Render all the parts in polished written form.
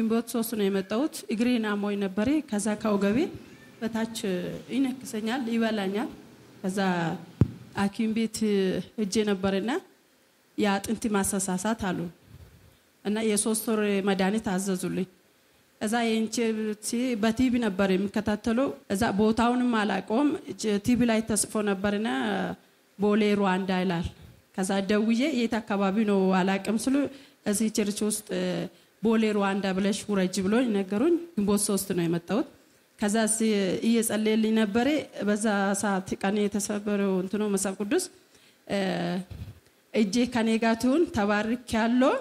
ግንቦት 3 ነው የመጣሁት እግሬን አሞኝ ነበር ከዛ ካውገቤ በታች ይነክሰኛል ይበላኛል ከዛ አኪም ቤት እጄ ነበርና ያጥንት ማሳሳሳት አሉ እና የ3 ወር መድኃኒት አዘዙልኝ እዛ የንቺ በቲቪ ነበር የሚከታተለው እዛ ቦታውንም አላቆም ቲቪ ላይ ተጽፎ ነበርና ቦሌ ሩዋንዳ ይላል ከዛ ደውዬ የት አካባቢ ነው አላቀም ስሉ እዚህ ቸርች ውስጥ ቦሌ ሩዋንዳ ብለሽ ወረጅ ብሎኝ ነገሩኝ ግንቦት 3 ነው የመጣሁት ከዛ እየጸለየልኝ ነበር በዛ ሰዓት ቀን የተሰበረው እንትኖ መጽሐፍ ቅዱስ እጄ ከኔጋቱን ተባርክ ያለው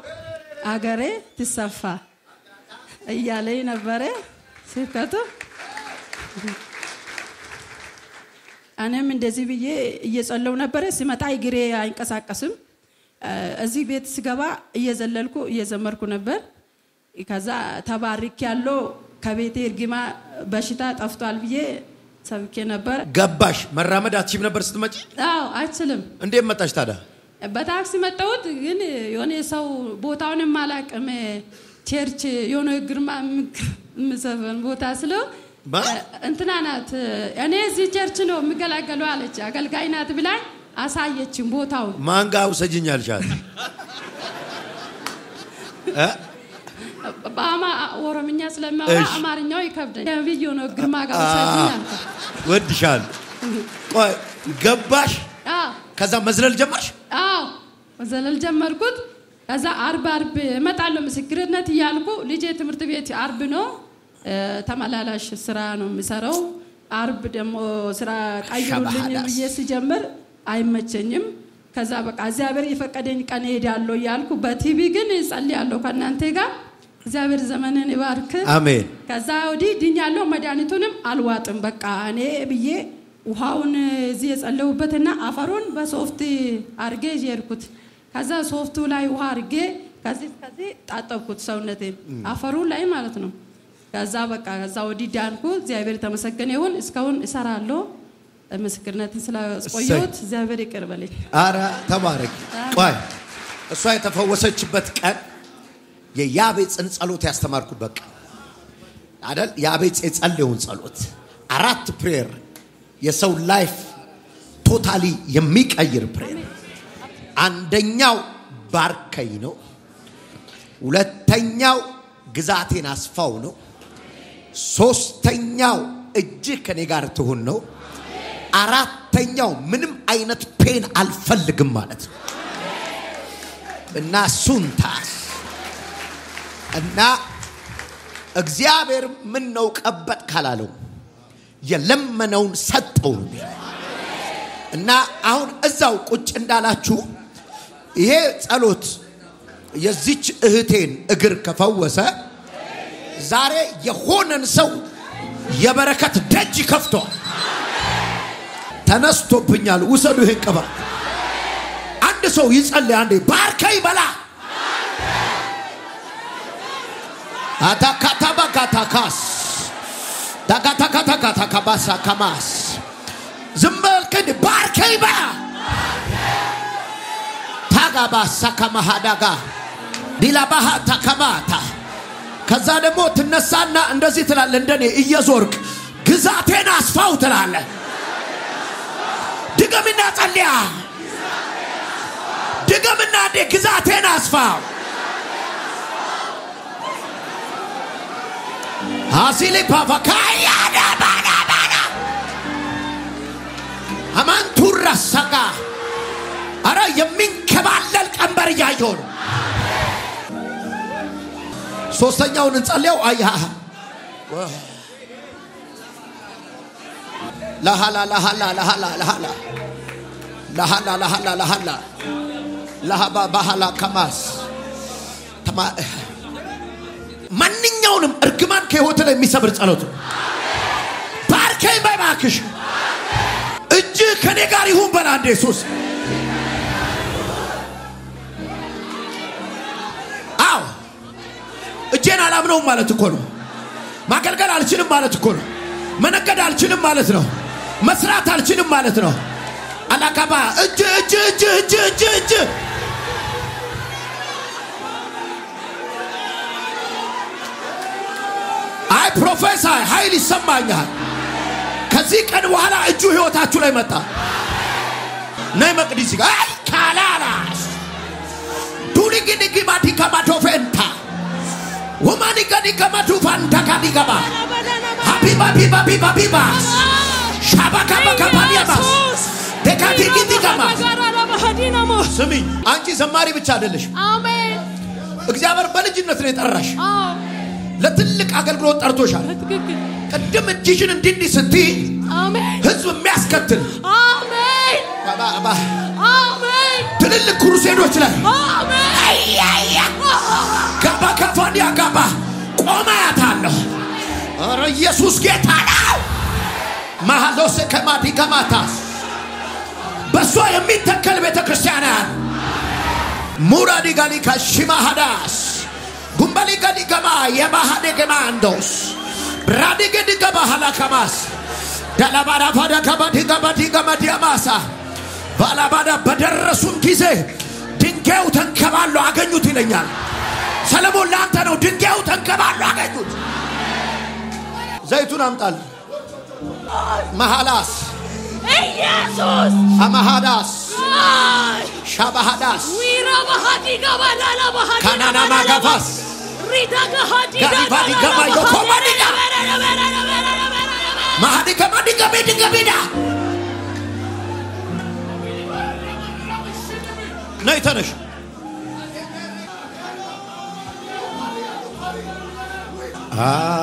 አገሬ ትሰፋ እያለኝ ነበር ስከቱ አነም እንደዚህ ብዬ እየጸለው ነበር ሲመጣ እግሬ አይንቀሳቀስም እዚህ ቤት ስገባ እየዘለልኩ እየዘመርኩ ነበር ከዛ ተባርክ ያለው ከቤቴ እርግማ በሽታ ጠፍቷል ብዬ ሰብኬ ነበር ገባሽ መራመድ አትችም ነበር ስትመጪ አዎ አይችልም እንዴ መጣሽ ታዳ በታክሲ መጣሁት ግን የሆነ ሰው ቦታውን ማላቀም ቸርች የሆነ ግርማ ምሰፈን ቦታ ስለው እንትና ናት እኔ እዚህ ቸርች ነው የሚገላገለው አለች አገልጋይ ናት ብላኝ አሳየችኝ ቦታው ማንጋው ሰጅኛልሻል ባማ ወሮምኛ ስለማወራ አማርኛው ይከብደኝ ቪዲዮ ነው ግርማ ጋር ሰጅኛል ወድሻል ቆይ ገባሽ ከዛ መዝለል ጀመርሽ አዎ መዝለል ጀመርኩት ከዛ አርብ መጣለው ምስክርነት ይያልኩ ልጄ ትምርት ቤት አርብ ነው ተማላላሽ ስራ ነው የሚሰራው አርብ ደሞ ስራ ቀይሩልኝ ብዬ ሲጀምር አይመቸኝም ከዛ በቃ እግዚአብሔር ይፈቀደኝ ቀን ሄዳለሁ ይያልኩ በቲቪ ግን ጸልያለሁ ከናንተ ጋር እግዚአብሔር ዘመንን ይባርክ አሜን ከዛ ወዲ ድኛለሁ መድኃኒቱንም አልዋጥም በቃ እኔ ብዬ ውሃውን እዚህ የጸለውበትና አፈሩን በሶፍት አርጌ ይርኩት ከዛ ሶፍቱ ላይ ውሃ አርጌ ከዚህ ጣጣብኩት ሰውነቴ አፈሩ ላይ ማለት ነው ከዛ በቃ ከዛ ወዲ ዳንኩ እግዚአብሔር ተመሰገነ ይሁን እስካሁን እሰራለሁ ምስክርነትን ስለቆየሁት እግዚአብሔር ይቀርበልኝ አራ ተባረክ ቆይ እሷ የተፈወሰችበት ቀን የያቤጽን ጸሎት ያስተማርኩበት ቀን አይደል ያቤጽ የጸለየውን ጸሎት 4 ፕሬየር የሰው ላይፍ ቶታሊ የሚቀይር ፕሬየር አንደኛው ባርከኝ ነው ሁለተኛው ግዛቴን አስፋው ነው ሶስተኛው እጅ ከኔ ጋር ትሁን ነው አራተኛው ምንም አይነት ፔን አልፈልግም ማለት ነው እና ሱንታስ እና እግዚአብሔር ምን ነው ቀበጥ ካላለው የለመነውን ሰጠው ነው እና አሁን እዛው ቁጭ እንዳላችሁ ይሄ ጸሎት የዚች እህቴን እግር ከፈወሰ ዛሬ የሆነን ሰው የበረከት ደጅ ከፍቷል ተነስቶብኛል ውሰዱ ይሄን ቀባ አንድ ሰው ይጸልይ አንዴ ባርከይ በላ አታካታባካታካስ ታካታካታካታካባሳ ከማስ ዝምበልከኝ ባርከይ በላ ታጋባሳ ከማሃዳጋ ዲላባሃ ተከማታ ከዛ ደግሞ ትነሳና እንደዚህ ትላለ እንደኔ እየዞርክ ግዛቴን አስፋው ትላለ ድገምና ጸልያ ድገምና ግዛቴን አስፋው አሲሊ ፓፋካያ ዳባና አማንቱራ ሰጋ አረ የሚንከባለል ቀንበር ያየው ሶስተኛውን እንጸልየው አያ ለሃላ ለሃላ ለሃላ ለሃላ ለሃላ ለሃላ ለሃላ ለሃባ ባህላ ከማስ ተማ ማንኛውንም እርግማን ከህይወት ላይ የሚሰብር ጸሎት ባርከኝ ባይባክሽ እጅ ከኔ ጋር ይሁን በላንዴ ኢየሱስ አው እጄን አላምነው ማለት እኮ ነው ማገልገል አልችልም ማለት እኮ ነው መነገድ አልችልም ማለት ነው መስራት አልችልም ማለት ነው አላካባ እጅ አይ ፕሮፌሰር ኃይል ይሰማኛል ከዚህ ቀን በኋላ እጁ ህይወታችሁ ላይ መጣ ነይ መቅዲስ ጋር አይ ካላላስ ዱሊጊዲጊ ማዲካ ማዶፈንታ ወማኒጋዲ ከማዱ ፋንታ ካዲጋባ ሀቢባ ቢባ ቢባ ቢባ ሻባካ ባካባዲያባስ ደካዲጊዲጋማ ስሚ አንቺ ዘማሪ ብቻ አይደለሽ አሜን እግዚአብሔር በልጅነት ነው የጠራሽ ለትልቅ አገልግሎት ጠርቶሻል ቅድም እጅሽን እንዲህ ስትይ አሜን ህዝብ የሚያስከትል አሜን ባባ አሜን ትልልቅ ክሩሴዶች ላይ አሜን አያያ ጋባ ከፋዲያ ጋባ ቆማያታለሁ ኧረ ኢየሱስ ጌታ ነው ማሃሎስ ከማዲጋማታስ በሷ የሚተከል ቤተክርስቲያን ሙራዲ ጋሊ ካሽማሃዳስ ጉምባሊ ጋዲ ጋማ የባሃደ ገማንዶስ ብራዲገ ዲጋባ ሃላካማስ ዳላባራ ፋዳ ካባዲ ጋባዲ ጋማዲያማሳ ባላባዳ በደረሱም ጊዜ ድንጋዩ ተንከባሎ አገኙት ይለኛል ሰለሞን ላንተ ነው ድንጋዩ ተንከባሎ አገኙት ዘይቱን አምጣል መሃላስ ኢየሱስ አማሃዳስ ሻባሃዳስ ዊራባሃዲ ጋባላላ ባሃዲ ካናና ማጋፋስ ሪዳጋ ሃዲጋ ባዲ ጋባዮ ኮማዲጋ ማሃዲ ጋባዲ ጋቤዲ ጋቤዳ ነይ ተነሽ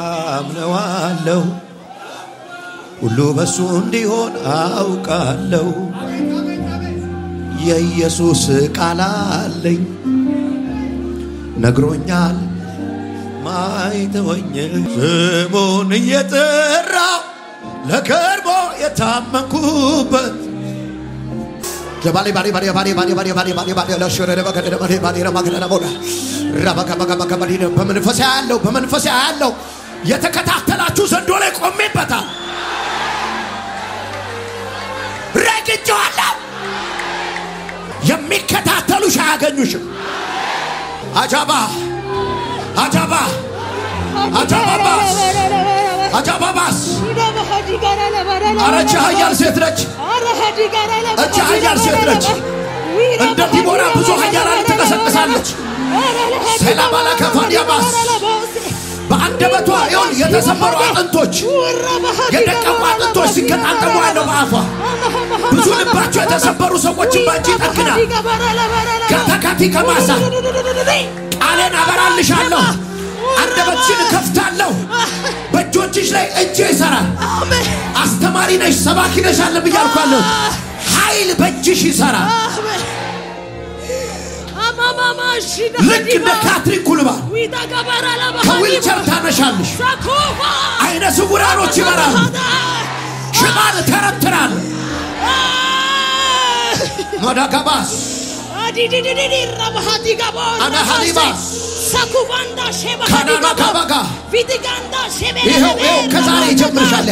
አምነዋለሁ ሁሉ በሱ እንዲሆን አውቃለሁ የኢየሱስ ቃል አለኝ ነግሮኛል ማይተወኝ ስሙን እየጠራው ለከርቦ የታመንኩበት ጀባሌ ባሪ ባሪ ባሪ ባሪ ባሪ ባሪ ባሪ ባሪ ለሽረደ በከደ ባሪ ባሪ ረማገና ቦዳ ረባካ ባካ ባዲ በመንፈስ ያለው የተከታተላችሁ ዘንዶ ላይ ቆሜበታል ረግጫለሁ የሚከታተሉሽ አያገኙሽም አጃባ አጃባ አጃባባስ አጃባባስ አረቻ ኃያል ሴት ነች አረቻ ኃያል ሴት ነች እንደ ዲቦራ ብዙ ኃያላን ትቀሰቅሳለች ሰላማላ ከፋዲያባስ በአንደበቷ ይሁን የተሰበሩ አጥንቶች የደቀቁ አጥንቶች ሲከታተሙ ያለው በአፏ ብዙ ልባቸው የተሰበሩ ሰዎች ባንቺ ጠግና ከተካቲ ከማሳ ቃሌን አበራልሻለሁ አንደበትሽን ከፍታለሁ በእጆችሽ ላይ እጄ ይሰራል አስተማሪ ነሽ ሰባኪ ነሽ አለ ብያልኳለሁ ኃይል በእጅሽ ይሰራል ልክ እንደ ካትሪን ኩልባ ከዊልቸር ታነሻለሽ አይነ ስውራኖች ይበራሉ ሽባል ተረትራል ሞዳጋባስ አና ሀሊባስ ካናና ካባጋ ይኸው ከዛሬ ይጀምርሻል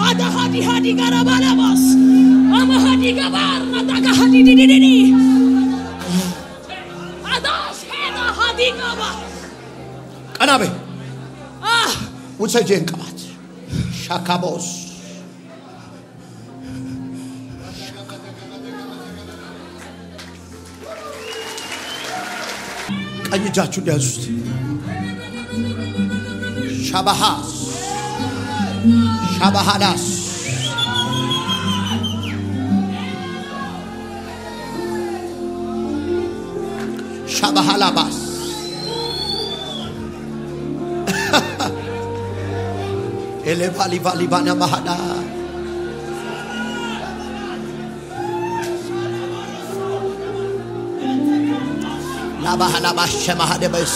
አዳሃዲ ሃዲ ጋራባላባስ አማሃዲ ጋባር ናታጋ ሃዲ ዲዲዲ አዳስ ሄዳ ሃዲ ጋባ ቀናቤ ውሰጄን ቅባት ሻካቦስ ቀኝ እጃችሁን ያዙት ሻባሃስ ሻባሃላስ ሻባሃላባስ ኤሌቫሊ ቫሊባና ማሃዳ ላባሃላባሽ ሸማሃደበስ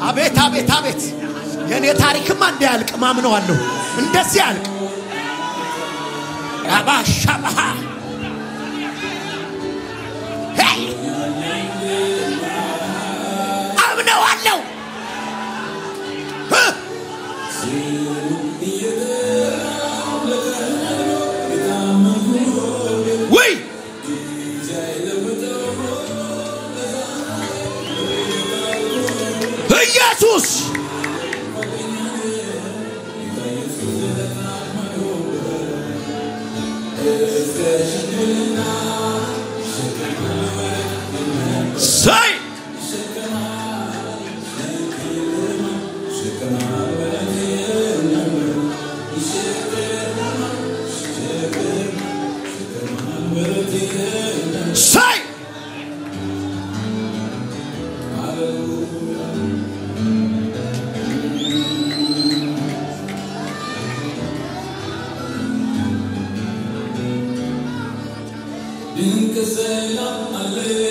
አቤት አቤት አቤት የኔ ታሪክም አንዴ ያልቅ ማምነዋለሁ እንደዚህ ያልቅ አባሻባሃ ሄይ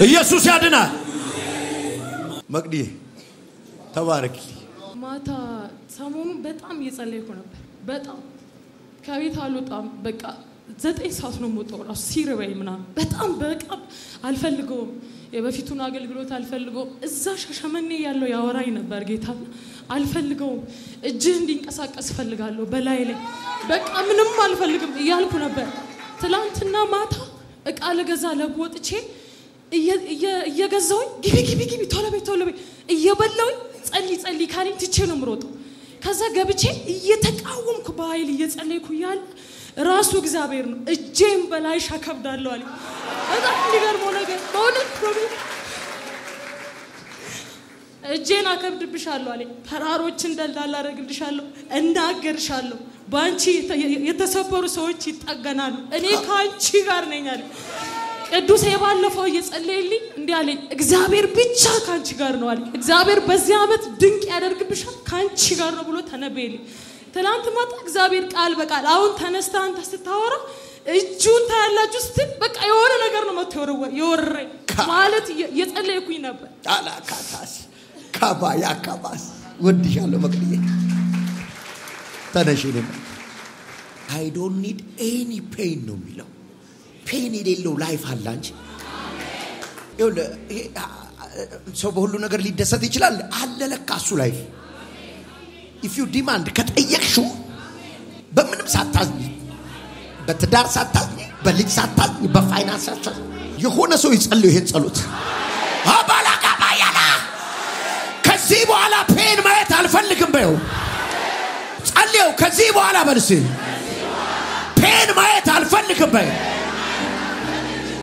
ኢየሱስ ያድናል። መቅዲ ተባረክ። ማታ ሰሞኑን በጣም እየጸለይኩ ነበር። በጣም ከቤት አልወጣም። በቃ 9 ሰዓት ነው የምወጣው ራሱ ሲርበኝ ምናምን በጣም በቃ አልፈልገውም። የበፊቱን አገልግሎት አልፈልገውም። እዛ ሻሸመኔ ያለው ያወራኝ ነበር ጌታ። አልፈልገውም። እጅህ እንዲንቀሳቀስ ፈልጋለሁ በላይ ላይ በቃ ምንም አልፈልግም እያልኩ ነበር። ትላንትና ማታ እቃ ለገዛ ለቦጥቼ እየገዛሁኝ ግቢ ቶሎ በይ እየበላሁኝ ጸልይ ካለኝ ትቼ ነው የምሮጠው። ከዛ ገብቼ እየተቃወምኩ በኃይል እየጸለይኩ ያለ ራሱ እግዚአብሔር ነው እጄን በላይሽ አከብዳለሁ አለ። በጣም የሚገርመው ነገር በእውነት ፕሮብሌም እጄን አከብድብሻለሁ አለ። ተራሮችን ደልዳላ አደርግልሻለሁ፣ እናገርሻለሁ። ባንቺ የተሰበሩ ሰዎች ይጠገናሉ። እኔ ካንቺ ጋር ነኝ አለ። ቅዱስ የባለፈው እየጸለይልኝ እንዲህ አለኝ፣ እግዚአብሔር ብቻ ካንቺ ጋር ነው አለ። እግዚአብሔር በዚህ ዓመት ድንቅ ያደርግብሻል ካንቺ ጋር ነው ብሎ ተነበየልኝ። ትላንት ማታ እግዚአብሔር ቃል በቃል አሁን ተነስታ አንተ ስታወራ እጁን ታያላችሁ ስትል በቃ የሆነ ነገር ነው መጥቶ የወረረኝ ማለት እየጸለይኩኝ ነበር። አላካታስ ካባያ ካባስ ወድሻለሁ መቅዲዬ ተነሽልኝ። I don't need any pain ነው የሚለው። ፔን የሌለው ላይፍ አለ እንጂ ሰው በሁሉ ነገር ሊደሰት ይችላል አለ ለካ እሱ ላይፍ። if you demand ከጠየቅሽው በምንም ሳታዝኝ፣ በትዳር ሳታዝኝ፣ በልጅ ሳታዝኝ፣ በፋይናንስ ሳታዝኝ የሆነ ሰው ይጸልዩ ይሄን ጸሎት አባላካባያላ ከዚህ በኋላ ፔን ማየት አልፈልግም በይው። ጸልዩ ከዚህ በኋላ በልሲ ፔን ማየት አልፈልግም በይው።